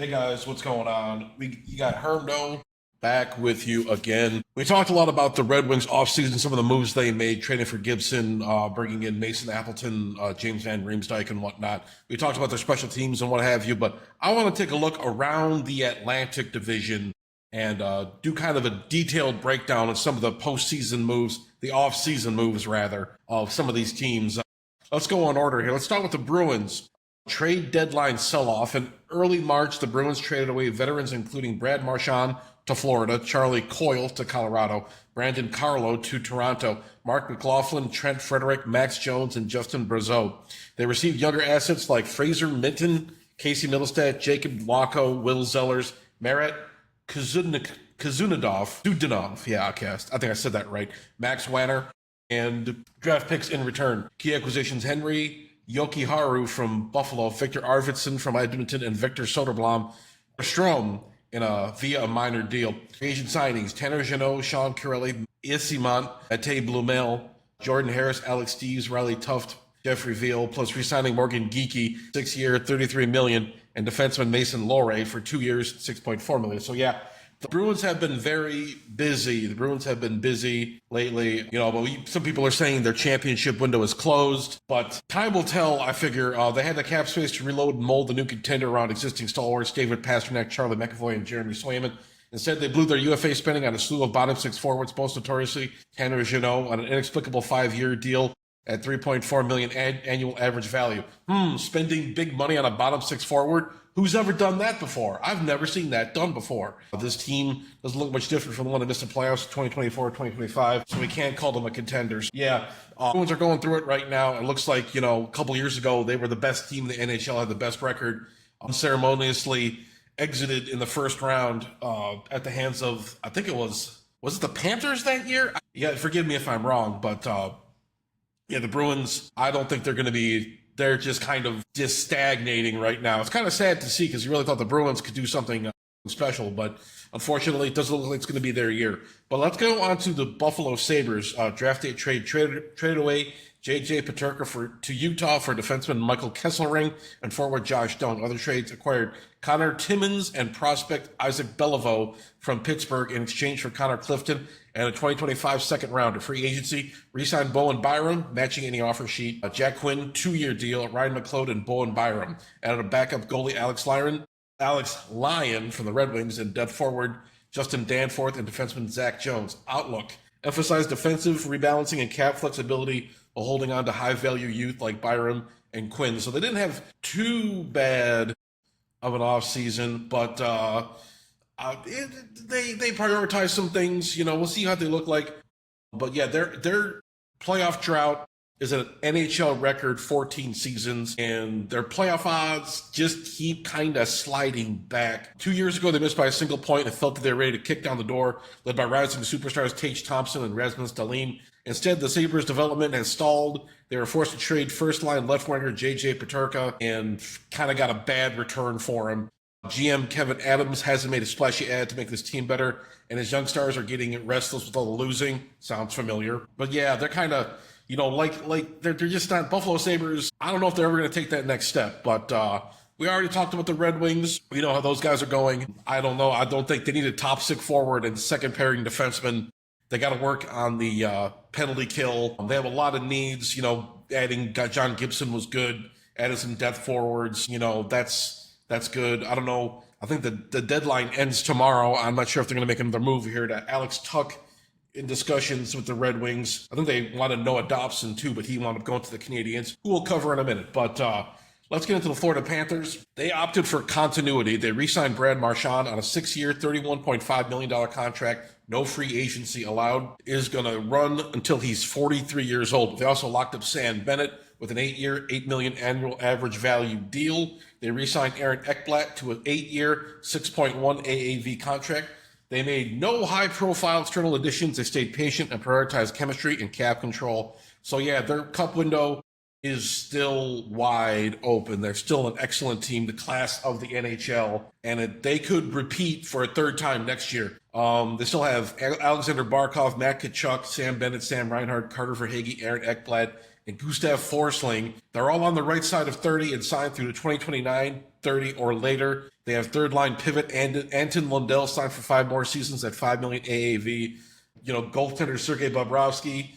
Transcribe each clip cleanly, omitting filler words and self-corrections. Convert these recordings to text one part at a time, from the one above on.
Hey guys, what's going on? You got Hermdo back with you again. We talked a lot about the Red Wings offseason, some of the moves they made, trading for Gibson, bringing in Mason Appleton, James Van Riemsdyk, and whatnot. We talked about their special teams and what have you, but I want to take a look around the Atlantic Division and do kind of a detailed breakdown of some of the postseason moves, the offseason moves rather, of some of these teams. Let's go in order here. Let's start with the Bruins. Trade deadline sell-off. In early March, the Bruins traded away veterans including Brad Marchand to Florida, Charlie Coyle to Colorado, Brandon Carlo to Toronto, Mark McLaughlin, Trent Frederick, Max Jones, and Justin Brazeau. They received younger assets like Fraser Minton, Casey Middlestat, Jacob Wacko, Will Zellers, Marat Kazunadov, yeah, okay, I think I said that right, Max Wanner, and draft picks in return. Key acquisitions: Henry Yokiharu from Buffalo, Victor Arvidsson from Edmonton, and Victor Soderblom Strom via a minor deal. Agent signings: Tanner Jeannot, Sean Corelli, Isimont, Ate Blumel, Jordan Harris, Alex Steves, Riley Tuft, Jeffrey Veal, plus re-signing Morgan Geekie, 6-year, $33 million, and defenseman Mason Lohrei for 2 years, $6.4 million. So yeah, the Bruins have been very busy. The Bruins have been busy lately, but some people are saying their championship window is closed, but time will tell. I figure they had the cap space to reload and mold the new contender around existing stalwarts David Pastrnak, Charlie McAvoy, and Jeremy Swayman. Instead, they blew their UFA spending on a slew of bottom six forwards, most notoriously Tanner Jeannot, on an inexplicable 5-year deal at $3.4 million annual average value. Spending big money on a bottom six forward? Who's ever done that before? I've never seen that done before. This team doesn't look much different from the one that missed the playoffs 2024, 2025, so we can't call them a contenders. Yeah, Bruins are going through it right now. It looks like, a couple years ago, they were the best team in the NHL, had the best record, unceremoniously exited in the first round at the hands of, I think was it the Panthers that year? Yeah, forgive me if I'm wrong, but yeah, the Bruins, I don't think they're just kind of stagnating right now. It's kind of sad to see because you really thought the Bruins could do something special, but unfortunately it doesn't look like it's going to be their year. But let's go on to the Buffalo Sabres. Draft day traded away J.J. Peterka to Utah for defenseman Michael Kesselring and forward Josh Doan. Other trades acquired Connor Timmins and prospect Isaac Beliveau from Pittsburgh in exchange for Connor Clifton and a 2025 second rounder. Free agency, re-signed Bowen Byram, matching any offer sheet. Jack Quinn, 2-year deal. Ryan McLeod and Bowen Byram. Added a backup goalie, Alex Lyon from the Red Wings, and depth forward Justin Danforth and defenseman Zach Jones. Outlook: emphasized defensive rebalancing and cap flexibility while holding on to high-value youth like Byram and Quinn. So they didn't have too bad of an offseason, but they prioritize some things. We'll see how they look like. But yeah, their playoff drought is an NHL record 14 seasons, and their playoff odds just keep kind of sliding back. 2 years ago, they missed by a single point and felt that they were ready to kick down the door, led by rising superstars Tage Thompson and Rasmus Dahlin. Instead, the Sabres' development has stalled. They were forced to trade first-line left winger J.J. Peterka and kind of got a bad return for him. GM Kevin Adams hasn't made a splashy ad to make this team better, and his young stars are getting restless with all the losing. Sounds familiar. But yeah, they're kind of, they're just not Buffalo Sabres. I don't know if they're ever going to take that next step, but we already talked about the Red Wings. We know how those guys are going. I don't know. I don't think they need a top six forward and second pairing defenseman. They got to work on the penalty kill. They have a lot of needs. Adding John Gibson was good. Adding some depth forwards. That's good. I don't know. I think the deadline ends tomorrow. I'm not sure if they're going to make another move here to Alex Tuch in discussions with the Red Wings. I think they wanted Noah Dobson too, but he wound up going to the Canadiens, who we'll cover in a minute. But let's get into the Florida Panthers. They opted for continuity. They re-signed Brad Marchand on a 6-year, $31.5 million contract. No free agency allowed. Is going to run until he's 43 years old. They also locked up Sam Bennett with an 8-year, $8 million annual average value deal. They re-signed Aaron Ekblad to an 8-year, $6.1 AAV contract. They made no high-profile external additions. They stayed patient and prioritized chemistry and cap control. So yeah, their cup window is still wide open. They're still an excellent team, the class of the NHL, and they could repeat for a third time next year. They still have Alexander Barkov, Matt Tkachuk, Sam Bennett, Sam Reinhart, Carter Verhaeghe, Aaron Ekblad, and Gustav Forsling. They're all on the right side of 30 and signed through to 2029, 30 or later. They have third line pivot Anton Lundell signed for 5 more seasons at $5 million AAV. Goaltender Sergei Bobrovsky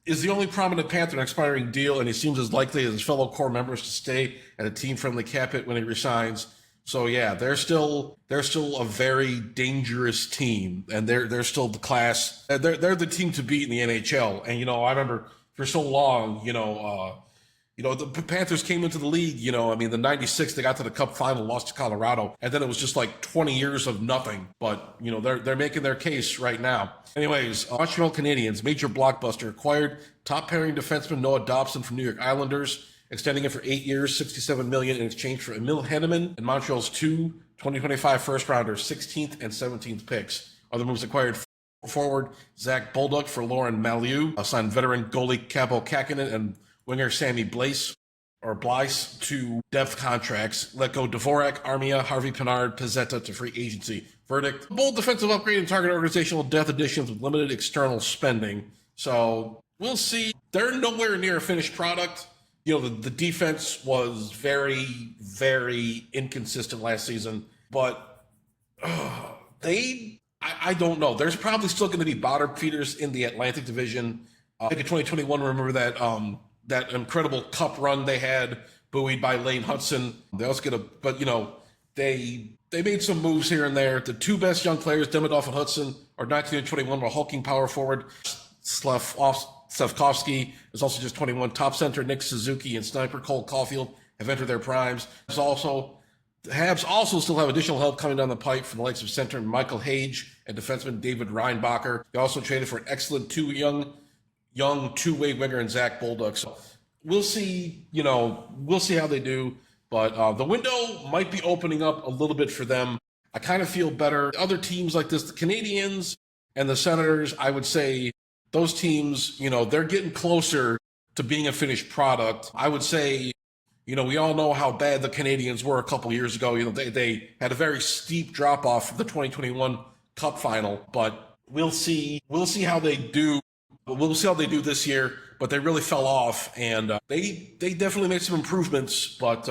is the only prominent Panther in an expiring deal, and he seems as likely as his fellow core members to stay at a team-friendly cap hit when he resigns. So yeah, they're still a very dangerous team, and they're still the class. They're the team to beat in the NHL. And I remember for so long, the Panthers came into the league, the 96, they got to the Cup final, lost to Colorado, and then it was just like 20 years of nothing. But, they're making their case right now. Anyways, Montreal Canadiens, major blockbuster, acquired top pairing defenseman Noah Dobson from New York Islanders, extending it for 8 years, $67 million in exchange for Emil Henneman and Montreal's 2025 first-rounders, 16th and 17th picks. Other moves acquired forward Zach Bolduc for Lauren Malieu, signed veteran goalie Capo Kakinen and winger Sammy Blaise to depth contracts. Let go Dvorak, Armia, Harvey Pinard, Pizzetta to free agency. Verdict: bold defensive upgrade and target organizational depth additions with limited external spending. So we'll see. They're nowhere near a finished product. The defense was very, very inconsistent last season, but I don't know. There's probably still going to be bottom feeders in the Atlantic Division. I think in 2021, remember that incredible cup run they had, buoyed by Lane Hudson. They also they made some moves here and there. The two best young players, Demidov and Hudson, are 19 and 21, while hulking power forward Slavkovsky is also just 21. Top center Nick Suzuki and sniper Cole Caulfield have entered their primes. The Habs also still have additional help coming down the pipe from the likes of center Michael Hage and defenseman David Reinbacher. They also traded for an excellent young two-way winger in Zach Bolduc. So we'll see, we'll see how they do. But the window might be opening up a little bit for them. I kind of feel better. Other teams like this, the Canadiens and the Senators, I would say those teams, they're getting closer to being a finished product. I would say, we all know how bad the Canadiens were a couple years ago. They had a very steep drop-off for the 2021 Cup final. But we'll see how they do. We'll see how they do this year, but they really fell off, and they definitely made some improvements, but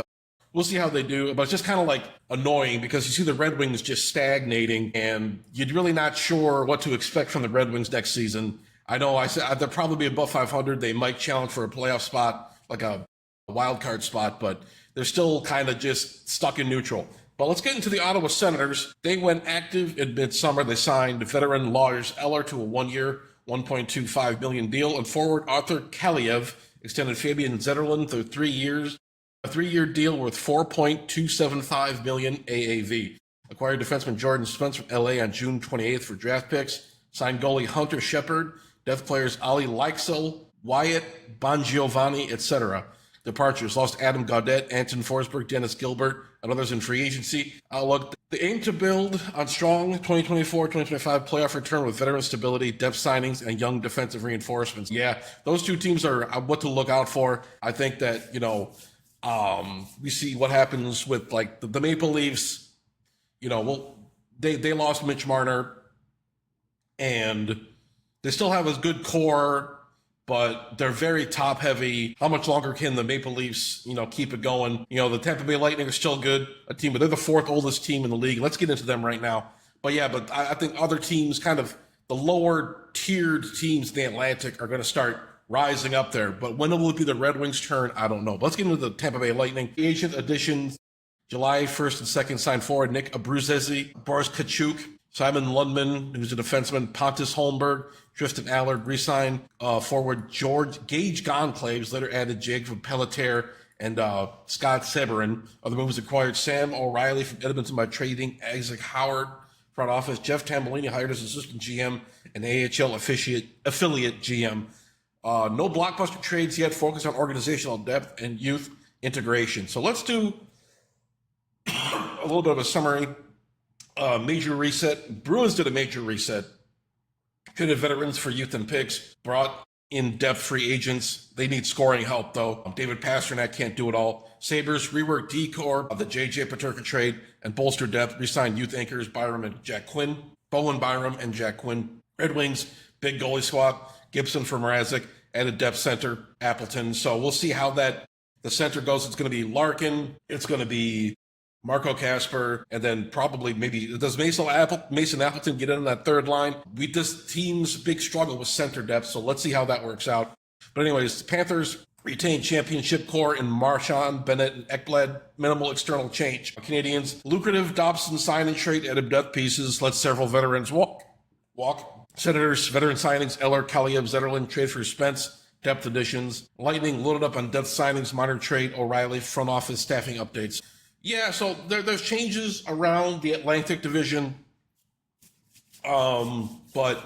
we'll see how they do. But it's just kind of like annoying because you see the Red Wings just stagnating, and you're really not sure what to expect from the Red Wings next season. I know I said they'll probably be above 500. They might challenge for a playoff spot, like a wild card spot, but they're still kind of just stuck in neutral. But let's get into the Ottawa Senators. They went active in midsummer. They signed veteran Lars Eller to a 1-year, $1.25 million deal, and forward Arthur Kaliev extended Fabian Zetterlund to 3 years, a 3-year deal worth $4.275 million AAV. Acquired defenseman Jordan Spence from LA on June 28th for draft picks. Signed goalie Hunter Shepard, depth players Ali Leixel, Wyatt, Bongiovanni, etc. Departures: lost Adam Gaudette, Anton Forsberg, Dennis Gilbert, and others in free agency. Outlook: they aim to build on strong 2024-2025 playoff return with veteran stability, depth signings, and young defensive reinforcements. Yeah, those two teams are what to look out for. I think that, we see what happens with like the Maple Leafs. They lost Mitch Marner, and they still have a good core, but they're very top heavy. How much longer can the Maple Leafs, keep it going? The Tampa Bay Lightning are still good, a team, but they're the 4th oldest team in the league. Let's get into them right now. But I think other teams, kind of the lower tiered teams in the Atlantic, are going to start rising up there. But when it will be the Red Wings' turn, I don't know. But let's get into the Tampa Bay Lightning. The agent additions: July 1st and 2nd signed forward Nick Abruzzese, Boris Kachuk, Simon Lundman, who's a defenseman, Pontus Holmberg, Tristan Allard, re-signed forward Gage Gonclaves, later added Jacob Pelletier and Scott Severin. Other moves acquired Sam O'Reilly from Edmonton by trading Isaac Howard. Front office: Jeff Tambellini hired as assistant GM and AHL affiliate GM. No blockbuster trades yet, focus on organizational depth and youth integration. So let's do a little bit of a summary. Major reset. Bruins did a major reset. Traded veterans for youth and picks. Brought in depth free agents. They need scoring help, though. David Pastrnak can't do it all. Sabres reworked D-Corps, the J.J. Peterka trade, and bolstered depth. Re-signed youth anchors Bowen Byram and Jack Quinn. Red Wings, big goalie swap. Gibson for Mrazek. Added depth center, Appleton. So we'll see how the center goes. It's going to be Larkin. It's going to be Marco Casper, and then probably maybe does Mason Appleton get in that third line? This team's big struggle with center depth, so let's see how that works out. But anyways, the Panthers retain championship core in Marchand, Bennett, and Ekblad. Minimal external change. Canadians, lucrative Dobson sign and trade added depth pieces. Let several veterans walk. Senators, veteran signings, Eller, Kaliev, Zetterlund, trade for Spence. Depth additions. Lightning loaded up on depth signings, modern trade, O'Reilly, front office staffing updates. Yeah, so there's changes around the Atlantic Division. But,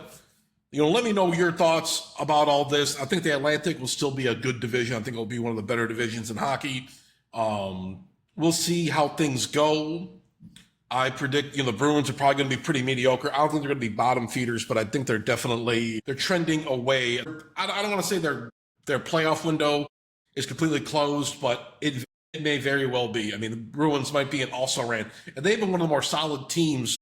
let me know your thoughts about all this. I think the Atlantic will still be a good division. I think it'll be one of the better divisions in hockey. We'll see how things go. I predict, the Bruins are probably going to be pretty mediocre. I don't think they're going to be bottom feeders, but I think they're trending away. I don't want to say their playoff window is completely closed, but it may very well be. I mean, the Bruins might be an also-ran. And they've been one of the more solid teams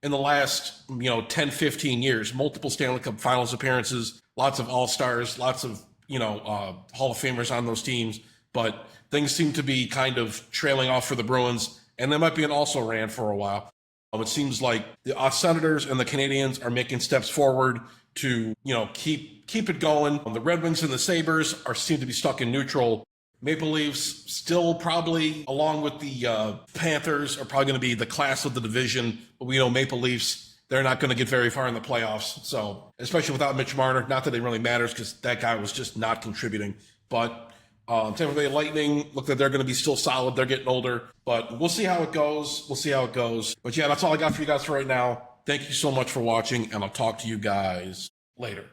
in the last, 10, 15 years. Multiple Stanley Cup Finals appearances, lots of All-Stars, lots of, Hall of Famers on those teams. But things seem to be kind of trailing off for the Bruins, and they might be an also-ran for a while. It seems like the Senators and the Canadians are making steps forward to, keep it going. The Red Wings and the Sabres seem to be stuck in neutral. Maple Leafs still probably, along with the Panthers, are probably going to be the class of the division. But we know Maple Leafs, they're not going to get very far in the playoffs. So, especially without Mitch Marner, not that it really matters because that guy was just not contributing. But Tampa Bay Lightning, look like they're going to be still solid. They're getting older. But we'll see how it goes. But yeah, that's all I got for you guys for right now. Thank you so much for watching, and I'll talk to you guys later.